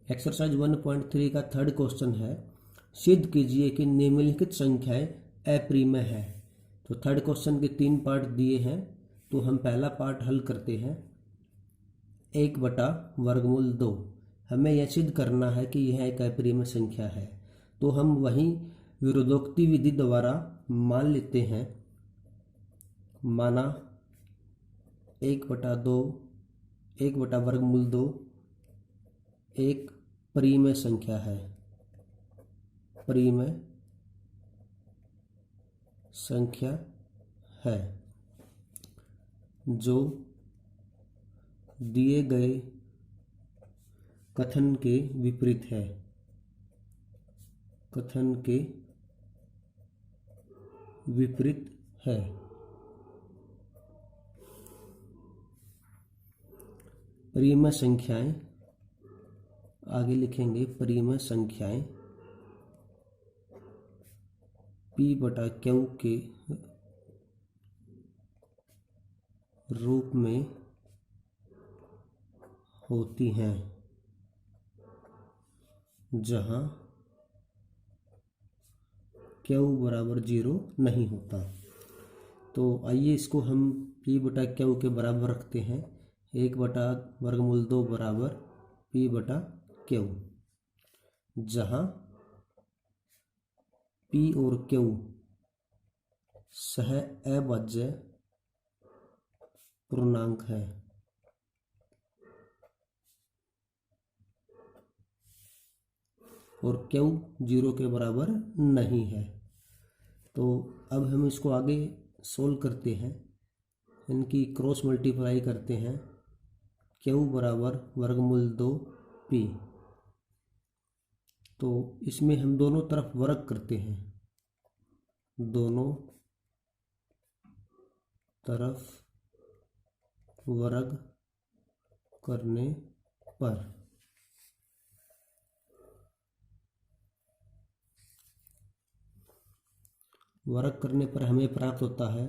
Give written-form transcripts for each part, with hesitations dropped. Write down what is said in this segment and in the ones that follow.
Exercise 1.3 का third question है, सिद्ध कीजिए कि निम्नलिखित संख्याएं अप्रिमेय है। तो थर्ड क्वेश्चन के 3 पार्ट दिए हैं, तो हम पहला पार्ट हल करते हैं। 1/वर्गमूल 2, हमें यह सिद्ध करना है कि यह एक अप्रिमेय संख्या है। तो हम वहीं विरोधोक्ति विधि द्वारा मान लेते हैं, माना 1/वर्गमूल 2 एक परिमेय संख्या है, परिमेय संख्या है जो दिए गए कथन के विपरीत है, कथन के विपरीत है। परिमेय संख्याएं, आगे लिखेंगे परिमेय संख्याएं P/Q के रूप में होती हैं जहां Q बराबर 0 नहीं होता। तो आइए इसको हम P/Q के बराबर रखते हैं। 1/वर्गमूल 2 बराबर P/Q, जहां P और Q सह अभाज्य पूर्णांक है। और Q 0 के बराबर नहीं है। तो अब हम इसको आगे सोल्व करते हैं, इनकी क्रॉस मल्टीप्लाई करते हैं। Q बराबर वर्गमूल 2 P, तो इसमें हम दोनों तरफ वर्ग करते हैं, दोनों तरफ वर्ग करने पर हमें प्राप्त होता है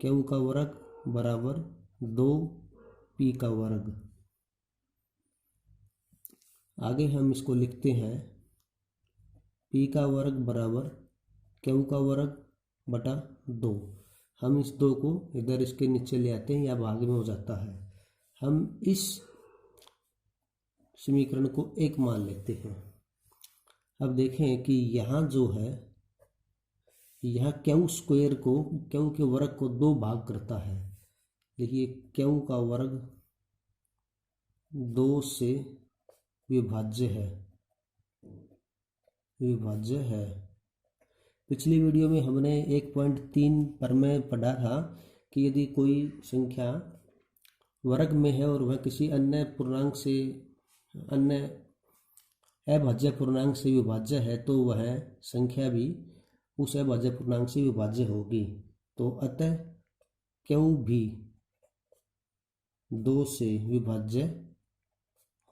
Q का वर्ग बराबर 2P का वर्ग। आगे हम इसको लिखते हैं, P का वर्ग बराबर Q का वर्ग बटा 2। हम इस 2 को इधर इसके नीचे ले आते हैं या भाग में हो जाता है। हम इस समीकरण को 1 मान लेते हैं। अब देखें कि यहाँ जो है, यहाँ Q स्क्वायर को, Q के वर्ग को 2 भाग करता है। देखिए Q का वर्ग 2 से विभाज्य है। पिछली वीडियो में हमने 1.3 पर में पढ़ा था कि यदि कोई संख्या वर्ग में है और वह किसी अन्य पूर्णांक से, अन्य अभाज्य पूर्णांक से विभाज्य है, तो वह संख्या भी उस अभाज्य पूर्णांक से विभाज्य होगी। तो अतः Q भी 2 से विभाज्य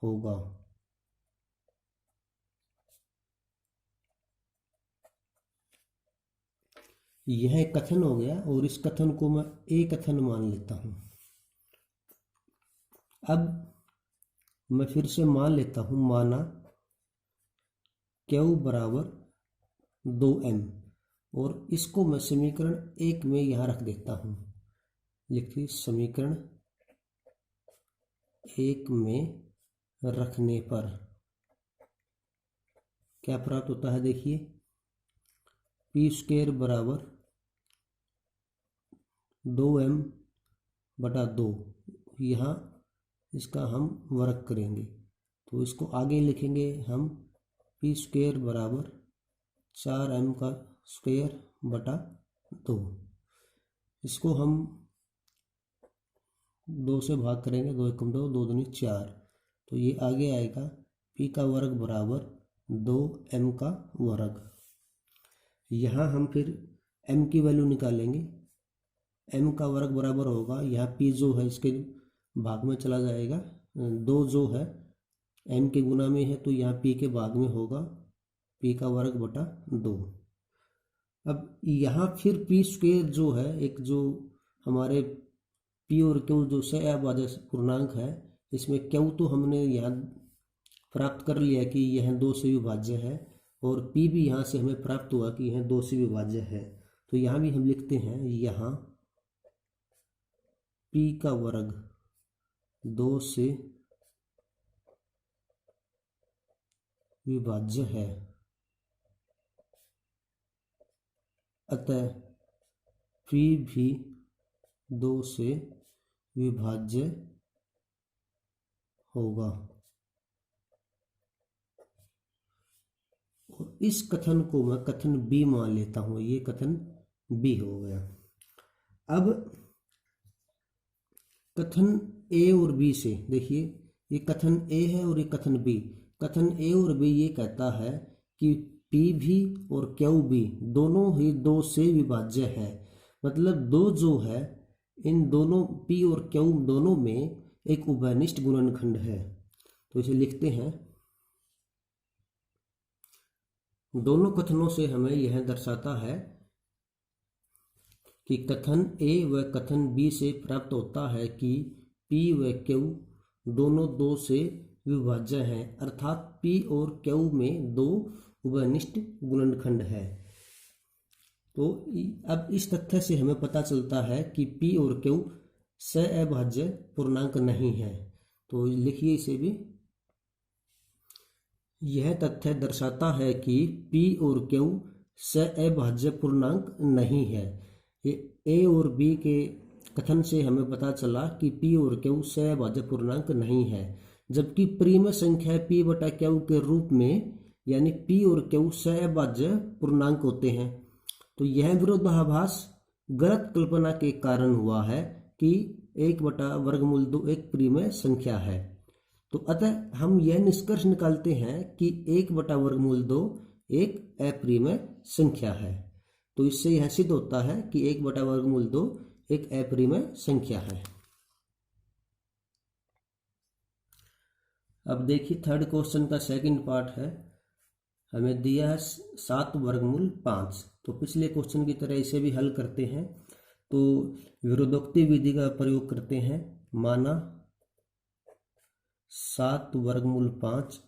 होगा। यह एक कथन हो गया और इस कथन को मैं A कथन मान लेता हूं। अब मैं फिर से मान लेता हूं, माना Q बराबर 2M, और इसको मैं समीकरण 1 में यहां रख देता हूं। लिखिए समीकरण 1 में रखने पर क्या प्राप्त होता है, देखिए P² बराबर 2M/2। यहाँ इसका हम वर्ग करेंगे, तो इसको आगे लिखेंगे हम P² बराबर 4M² 2। इसको हम 2 से भाग करेंगे, 2 × 2, 2 दूनी 4। तो ये आगे आएगा P का वर्ग बराबर 2M का वर्ग। यहाँ हम फिर M की वैल्यू निकालेंगे। M का वर्ग बराबर होगा, यहाँ P जो है इसके भाग में चला जाएगा, 2 जो है M के गुना में है, तो यहाँ P के भाग में होगा P का वर्ग बटा 2। अब यहाँ फिर P² जो है, एक जो हमारे P और Q जो सहअभाज्य पूर्णांक है, इसमें Q तो हमने यहाँ प्राप्त कर लिया कि यह 2 से विभाज्य है, और p भी यहाँ से हमें प्राप्त हुआ कि यह 2 से विभाज्य है। तो यहाँ भी हम लिखते हैं, यहाँ p का वर्ग 2 से विभाज्य है, अतः p भी 2 से विभाज्य होगा। और इस कथन को मैं कथन बी मान लेता हूं, ये कथन बी हो गया। अब कथन ए और बी से देखिए, ये कथन ए है और ये कथन बी। कथन ए और बी ये कहता है कि P भी और Q भी दोनों ही 2 से विभाज्य है। मतलब 2 जो है, इन दोनों P और Q दोनों में एक उभयनिष्ठ गुणनखंड है। तो इसे लिखते हैं, दोनों कथनों से हमें यह दर्शाता है कि कथन ए व कथन बी से प्राप्त होता है कि P व Q दोनों 2 से विभाज्य हैं, अर्थात P और Q में 2 उभयनिष्ठ गुणनखंड है। तो अब इस तथ्य से हमें पता चलता है कि P और Q सअभाज्य पूर्णांक नहीं है। तो लिखिए इसे भी, यह तथ्य दर्शाता है कि P और Q सअभाज्य पूर्णांक नहीं है। ये A और B के कथन से हमें पता चला कि P और Q सअभाज्य पूर्णांक नहीं है, जबकि परिमेय संख्या P बटा Q के रूप में यानी P और Q सअभाज्य पूर्णांक होते हैं। तो यह विरोधाभास गलत कल्पना के कारण हुआ है कि 1 बटा वर्गमूल 2 एक परिमेय संख्या है। तो अतः हम यह निष्कर्ष निकालते हैं कि 1 बटा वर्गमूल 2 एक अपरिमेय संख्या है। तो इससे यह सिद्ध होता है कि 1 बटा वर्गमूल 2 एक अपरिमेय संख्या है। अब देखिए, थर्ड क्वेश्चन का सेकंड पार्ट है। हमें दिया है 7 वर्गमूल 5। तो पिछले क्वेश्चन की तरह इसे भी हल करते हैं। तो विरोधोक्ति विधि का प्रयोग करते हैं। माना 7 वर्गमूल 5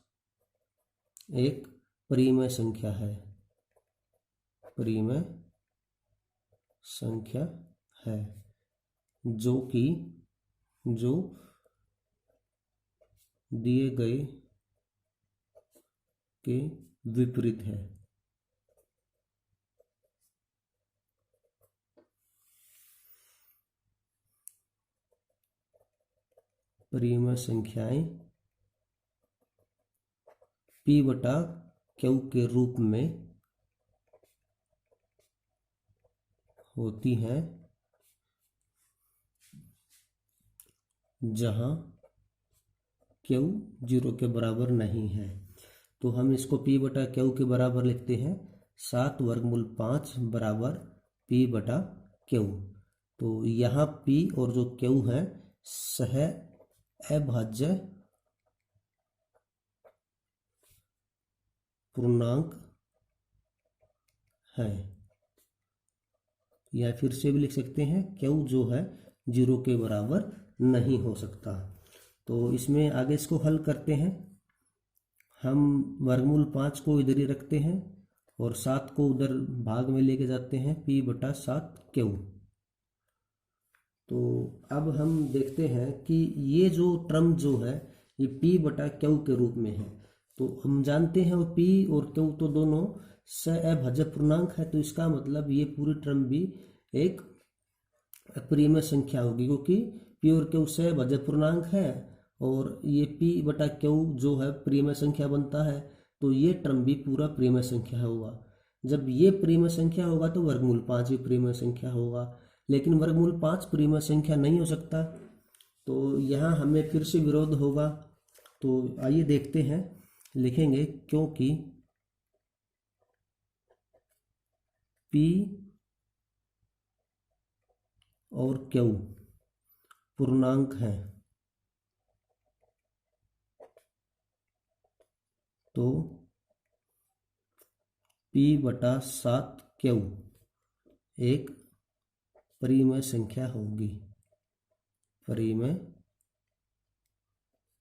एक परिमेय संख्या है, परिमेय संख्या है जो दिए गए के विपरीत है। परिमेय संख्याएं P बटा Q के रूप में होती हैं जहां Q 0 के बराबर नहीं है। तो हम इसको P बटा Q के बराबर लिखते हैं, 7 वर्गमूल 5 बराबर P बटा Q। तो यहाँ P और जो Q है सह अभाज्य पूर्णांक है, या फिर से भी लिख सकते हैं Q जो है 0 के बराबर नहीं हो सकता। तो इसमें आगे इसको हल करते हैं। हम वर्गमूल 5 को इधर ही रखते हैं और 7 को उधर भाग में लेके जाते हैं, P बटा 7 Q। तो अब हम देखते हैं कि ये जो टर्म जो है ये P बटा Q के रूप में है। तो हम जानते हैं P और Q तो दोनों सअभाज्य पूर्णांक है। तो इसका मतलब ये पूरी टर्म भी एक अपरिमेय संख्या होगी, क्योंकि P और Q सअभाज्य पूर्णांक है और ये P बटा Q जो है परिमेय संख्या बनता है। तो ये टर्म भी पूरा परिमेय संख्या होगा। जब ये परिमेय संख्या होगा तो वर्गमूल 5 भी परिमेय संख्या होगा, लेकिन वर्गमूल 5 परिमेय संख्या नहीं हो सकता। तो यहाँ हमें फिर से विरोध होगा। तो आइए देखते हैं, लिखेंगे क्योंकि P और Q पूर्णांक हैं तो P बटा 7 Q एक परिमेय संख्या होगी, परिमेय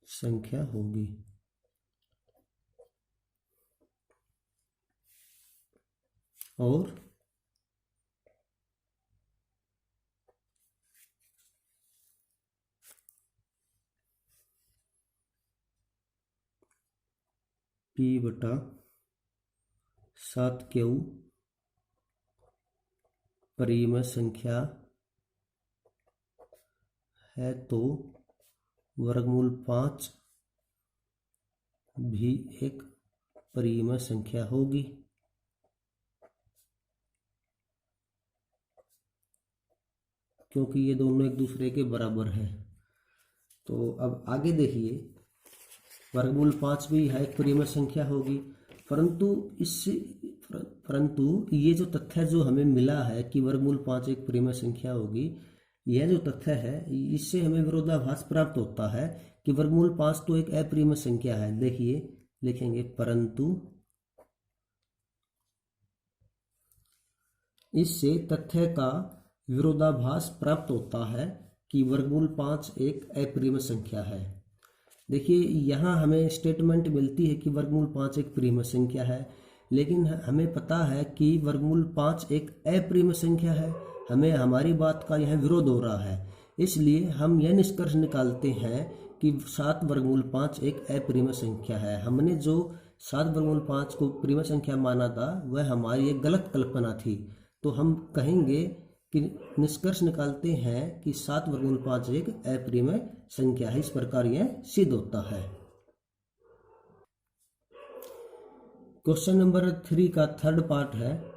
संख्या होगी। और P/7Q परिमेय संख्या है तो वर्गमूल 5 भी एक परिमेय संख्या होगी। क्योंकि ये दोनों एक दूसरे के बराबर है। तो अब आगे देखिए, वर्गमूल 5 भी यह एक परिमेय संख्या होगी, परंतु ये जो तथ्य जो हमें मिला है कि वर्गमूल 5 एक परिमेय संख्या होगी, यह जो तथ्य है इससे हमें विरोधाभास प्राप्त होता है कि वर्गमूल 5 तो एक अपरिमेय संख्या है। देखिए लिखेंगे, परंतु इससे तथ्य का विरोधाभास प्राप्त होता है कि वर्गमूल 5 एक अपरिमेय संख्या है। देखिए यहाँ हमें स्टेटमेंट मिलती है कि वर्गमूल 5 एक परिमेय संख्या है, लेकिन हमें पता है कि वर्गमूल 5 एक अपरिमेय संख्या है। हमें हमारी बात का यह विरोध हो रहा है, इसलिए हम यह निष्कर्ष निकालते हैं कि 7 वर्गमूल 5 एक अपरिमेय संख्या है। हमने जो 7 वर्गमूल 5 को परिमेय संख्या माना था वह हमारी एक गलत कल्पना थी। तो हम कहेंगे कि निष्कर्ष निकालते हैं कि 7 वर्गमूल 5 एक अपरिमेय संख्या है। इस प्रकार यह सिद्ध होता है। क्वेश्चन नंबर 3 का थर्ड पार्ट है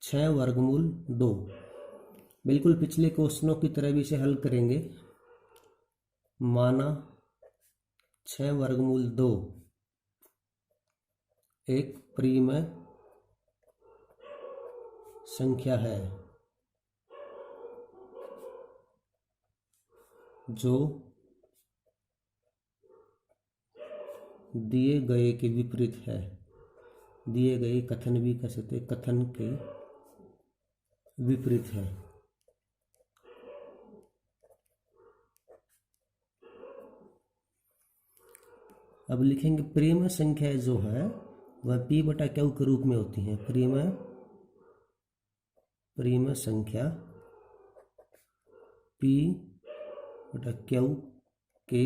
6 वर्गमूल 2। बिल्कुल पिछले क्वेश्चनों की तरह भी इसे हल करेंगे। माना 6 वर्गमूल 2 एक परिमेय संख्या है जो दिए गए के विपरीत है। दिए गए कथन भी कह सकते, कथन के विपरीत है। अब लिखेंगे परिमेय संख्या जो है वह P/Q के रूप में होती है। परिमेय संख्या P/Q के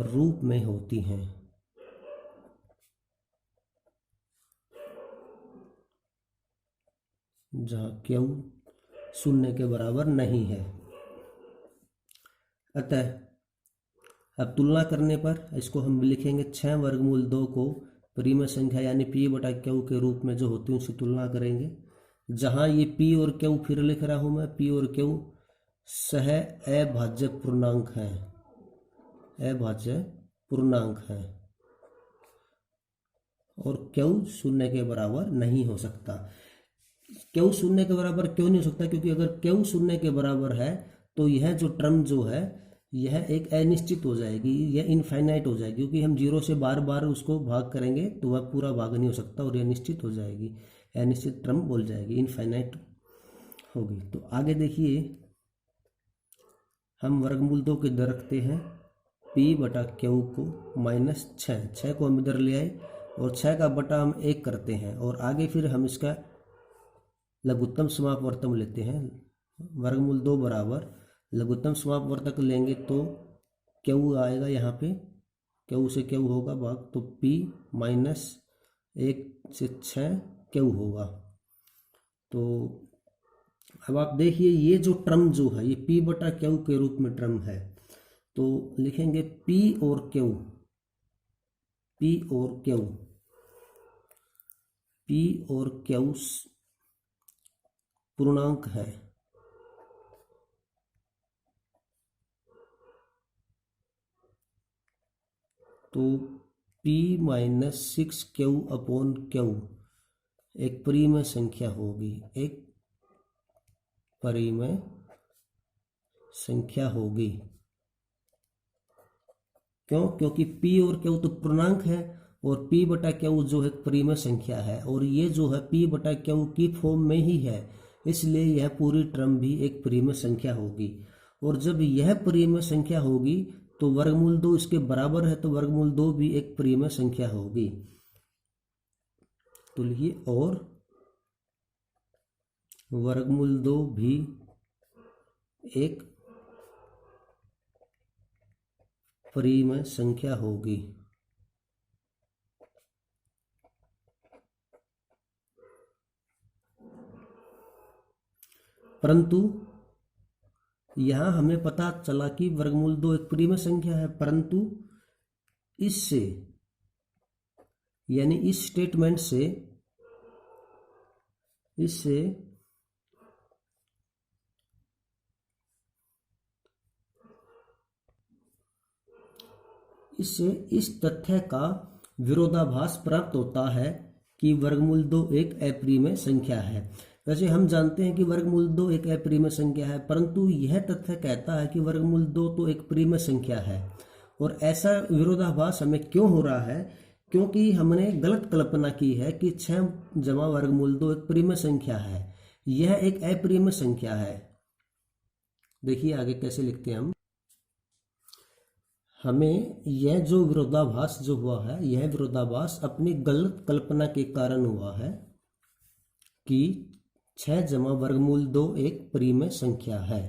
रूप में होती हैं। जहाँ Q शून्य के बराबर नहीं है। अतः अब तुलना करने पर इसको हम लिखेंगे 6 वर्गमूल 2 को परिमेय संख्या यानी P/Q के रूप में जो होती है उससे तुलना करेंगे। जहाँ ये P और Q फिर लिख रहा हूँ मैं, P और Q सह अभाज्य पूर्णांक है। अभाज्य पूर्णांक है और Q शून्य के बराबर नहीं हो सकता। Q शून्य के बराबर क्यों नहीं हो सकता? क्योंकि अगर Q शून्य के बराबर है तो यह जो टर्म जो है यह एक अनिश्चित हो जाएगी, यह इनफाइनाइट हो जाएगी। क्योंकि हम जीरो से बार बार उसको भाग करेंगे तो वह पूरा भाग नहीं हो सकता और यह निश्चित हो जाएगी, अनिश्चित टर्म बोल जाएगी, इनफाइनाइट होगी। तो आगे देखिए, हम वर्गमूल 2 के इधर रखते हैं P/Q को -6 को हम इधर ले आए और 6 का बटा हम 1 करते हैं और आगे फिर हम इसका लघुत्तम समापवर्तक लेते हैं। वर्गमूल 2 बराबर लघुत्तम समापवर्तक लेंगे तो Q आएगा, यहाँ पे Q से Q होगा भाग, तो P -1 से 6 Q होगा। तो अब आप देखिए ये जो टर्म जो है ये P/Q के रूप में टर्म है। तो लिखेंगे P और Q पूर्णांक है। तो P-6Q/Q एक परिमेय संख्या होगी, एक परिमेय संख्या होगी। क्यों? क्योंकि P और Q तो पूर्णांक है और P/Q जो है परिमेय संख्या है और ये जो है P/Q की फॉर्म में ही है, इसलिए यह पूरी टर्म भी एक परिमेय संख्या होगी। और जब यह परिमेय संख्या होगी तो वर्गमूल 2 इसके बराबर है, तो वर्गमूल 2 भी एक परिमेय संख्या होगी। तो लिखिए, और वर्गमूल 2 भी एक परिमेय संख्या होगी। परंतु यहाँ हमें पता चला कि वर्गमूल 2 एक परिमेय संख्या है, परंतु इससे यानी इस स्टेटमेंट से इससे इस तथ्य का विरोधाभास प्राप्त होता है कि वर्गमूल 2 एक अपरिमेय संख्या है। वैसे हम जानते हैं कि वर्गमूल 2 एक अपरिमेय संख्या है, परंतु यह तथ्य कहता है कि वर्गमूल 2 तो एक परिमेय संख्या है। और ऐसा विरोधाभास हमें क्यों हो रहा है? क्योंकि हमने गलत कल्पना की है कि 6 जमा वर्गमूल 2 एक परिमेय संख्या है। यह एक अपरिमेय संख्या है। देखिए आगे कैसे लिखते हैं हम। हमें यह जो विरोधाभास जो हुआ है, यह विरोधाभास अपनी गलत कल्पना के कारण हुआ है कि 6 जमा वर्गमूल 2 एक परिमेय संख्या है।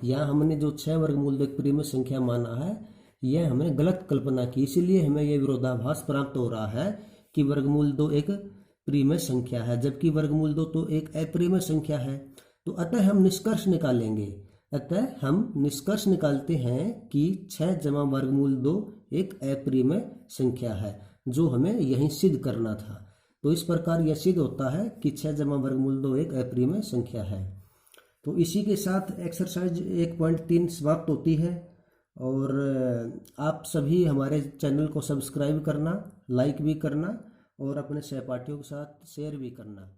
यहाँ हमने जो 6 वर्गमूल 2 एक परिमेय संख्या माना है, यह हमने गलत कल्पना की, इसीलिए हमें यह विरोधाभास प्राप्त हो रहा है कि वर्गमूल 2 एक परिमेय संख्या है, जबकि वर्गमूल 2 तो एक अपरिमेय संख्या है। तो अतः हम निष्कर्ष निकालते हैं कि 6 जमा वर्गमूल 2 एक अपरिमेय संख्या है, जो हमें यहीं सिद्ध करना था। तो इस प्रकार यह सिद्ध होता है कि 6 जमा वर्गमूल 2 एक अपरिमेय संख्या है। तो इसी के साथ एक्सरसाइज 1.3 समाप्त होती है। और आप सभी हमारे चैनल को सब्सक्राइब करना, लाइक भी करना और अपने सहपाठियों के साथ शेयर भी करना।